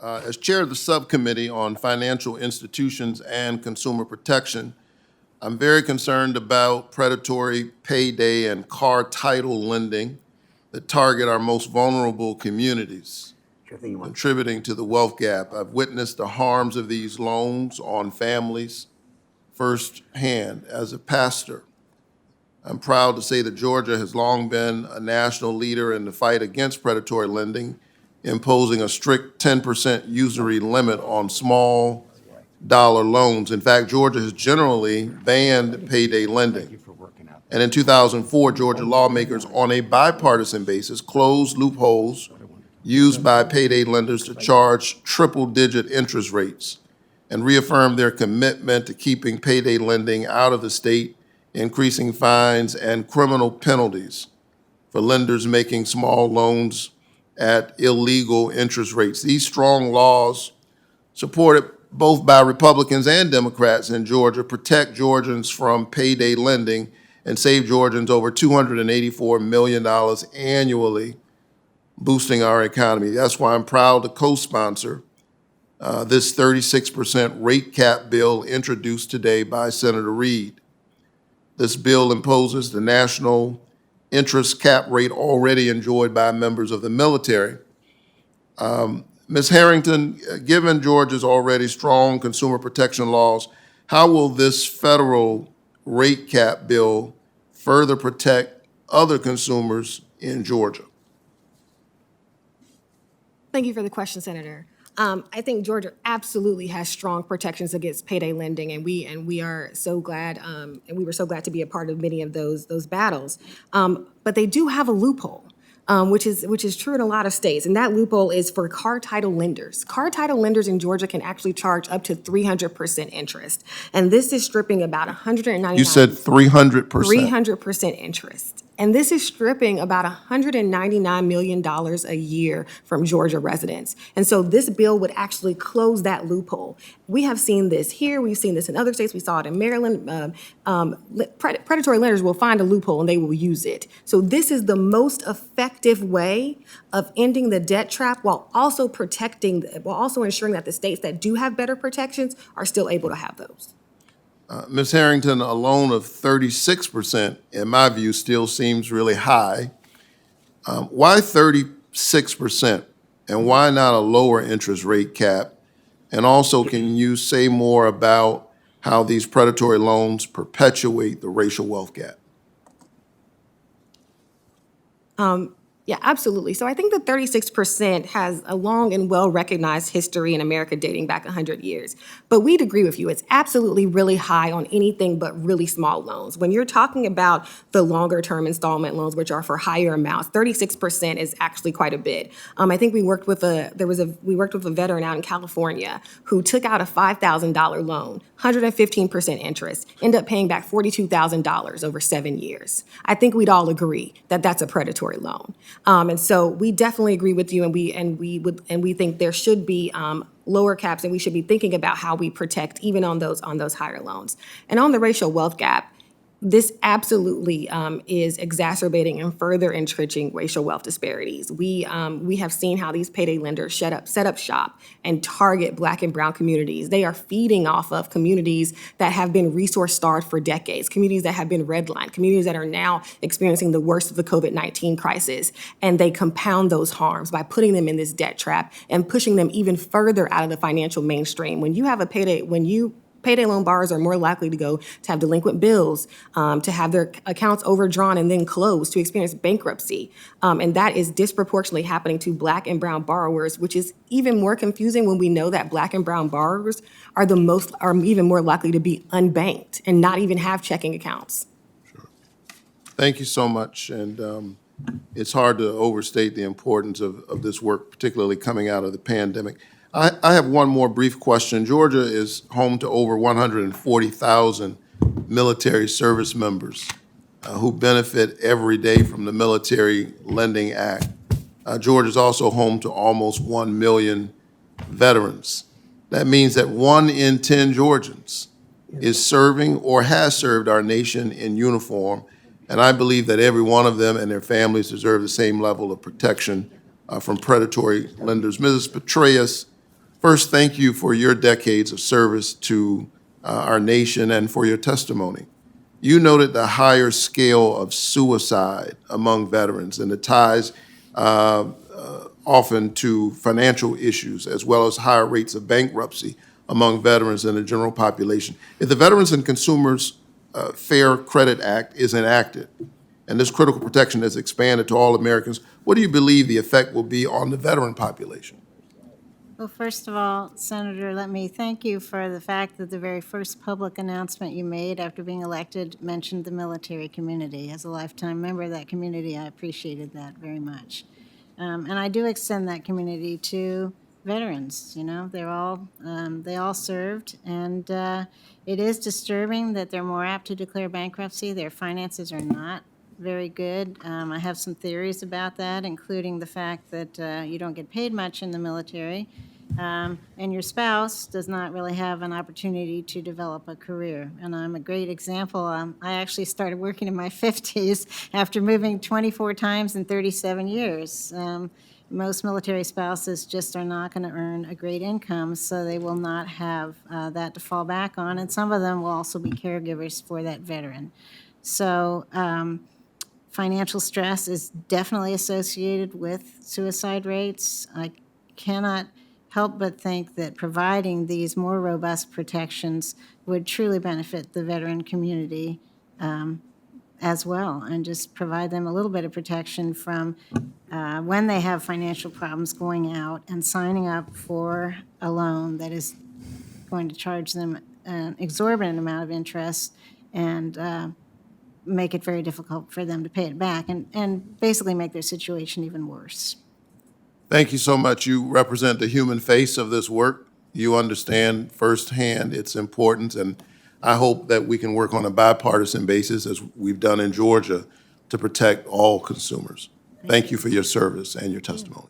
As chair of the subcommittee on financial institutions and consumer protection, I'm very concerned about predatory payday and car title lending that target our most vulnerable communities, contributing to the wealth gap. I've witnessed the harms of these loans on families firsthand as a pastor. I'm proud to say that Georgia has long been a national leader in the fight against predatory lending, imposing a strict 10% usury limit on small dollar loans. In fact, Georgia has generally banned payday lending. And in 2004, Georgia lawmakers, on a bipartisan basis, closed loopholes used by payday lenders to charge triple-digit interest rates and reaffirmed their commitment to keeping payday lending out of the state, increasing fines and criminal penalties for lenders making small loans at illegal interest rates. These strong laws, supported both by Republicans and Democrats in Georgia, protect Georgians from payday lending and save Georgians over $284 million annually, boosting our economy. That's why I'm proud to co-sponsor this 36% rate cap bill introduced today by Senator Reid. This bill imposes the national interest cap rate already enjoyed by members of the military. Ms. Harrington, given Georgia's already strong consumer protection laws, how will this federal rate cap bill further protect other consumers in Georgia? Thank you for the question, Senator. I think Georgia absolutely has strong protections against payday lending, and we are so glad, and we were so glad to be a part of many of those battles. But they do have a loophole, which is true in a lot of states, and that loophole is for car title lenders. Car title lenders in Georgia can actually charge up to 300% interest, and this is stripping about 199. You said 300%. 300% interest. And this is stripping about $199 million a year from Georgia residents. And so this bill would actually close that loophole. We have seen this here. We've seen this in other states. We saw it in Maryland. Predatory lenders will find a loophole and they will use it. So this is the most effective way of ending the debt trap while also ensuring that the states that do have better protections are still able to have those. Ms. Harrington, a loan of 36%, in my view, still seems really high. Why 36%? And why not a lower interest rate cap? And also, can you say more about how these predatory loans perpetuate the racial wealth gap? Yeah, absolutely. So I think the 36% has a long and well-recognized history in America dating back 100 years. But we'd agree with you. It's absolutely really high on anything but really small loans. When you're talking about the longer-term installment loans, which are for higher amounts, 36% is actually quite a bit. I think we worked with a veteran out in California who took out a $5,000 loan, 115% interest, ended up paying back $42,000 over 7 years. I think we'd all agree that that's a predatory loan. And so we definitely agree with you, and we think there should be lower caps, and we should be thinking about how we protect even on those higher loans. And on the racial wealth gap, this absolutely is exacerbating and further entrenching racial wealth disparities. We have seen how these payday lenders set up shop and target Black and brown communities. They are feeding off of communities that have been resource-starved for decades, communities that have been redlined, communities that are now experiencing the worst of the COVID-19 crisis. And they compound those harms by putting them in this debt trap and pushing them even further out of the financial mainstream. When you have a payday loan borrowers are more likely to have delinquent bills, to have their accounts overdrawn and then closed, to experience bankruptcy. And that is disproportionately happening to Black and brown borrowers, which is even more confusing when we know that Black and brown borrowers are even more likely to be unbanked and not even have checking accounts. Sure. Thank you so much. And it's hard to overstate the importance of this work, particularly coming out of the pandemic. I have one more brief question. Georgia is home to over 140,000 military service members who benefit every day from the Military Lending Act. Georgia is also home to almost 1 million veterans. That means that 1 in 10 Georgians is serving or has served our nation in uniform, and I believe that every one of them and their families deserve the same level of protection from predatory lenders. Mrs. Petraeus, First, thank you for your decades of service to our nation and for your testimony. You noted the higher scale of suicide among veterans and the ties often to financial issues, as well as higher rates of bankruptcy among veterans and the general population. If the Veterans and Consumers Fair Credit Act is enacted, and this critical protection is expanded to all Americans, what do you believe the effect will be on the veteran population? Well, first of all, Senator, let me thank you for the fact that the very first public announcement you made after being elected mentioned the military community. As a lifetime member of that community, I appreciated that very much. And I do extend that community to veterans. You know, they all served, and it is disturbing that they're more apt to declare bankruptcy. Their finances are not very good. I have some theories about that, including the fact that you don't get paid much in the military, and your spouse does not really have an opportunity to develop a career. And I'm a great example. I actually started working in my 50s after moving 24 times in 37 years. Most military spouses just are not going to earn a great income, so they will not have that to fall back on, and some of them will also be caregivers for that veteran. So financial stress is definitely associated with suicide rates. I cannot help but think that providing these more robust protections would truly benefit the veteran community as well, and just provide them a little bit of protection from when they have financial problems going out and signing up for a loan that is going to charge them an exorbitant amount of interest and make it very difficult for them to pay it back and basically make their situation even worse. Thank you so much. You represent the human face of this work. You understand firsthand its importance, and I hope that we can work on a bipartisan basis, as we've done in Georgia, to protect all consumers. Thank you for your service and your testimony.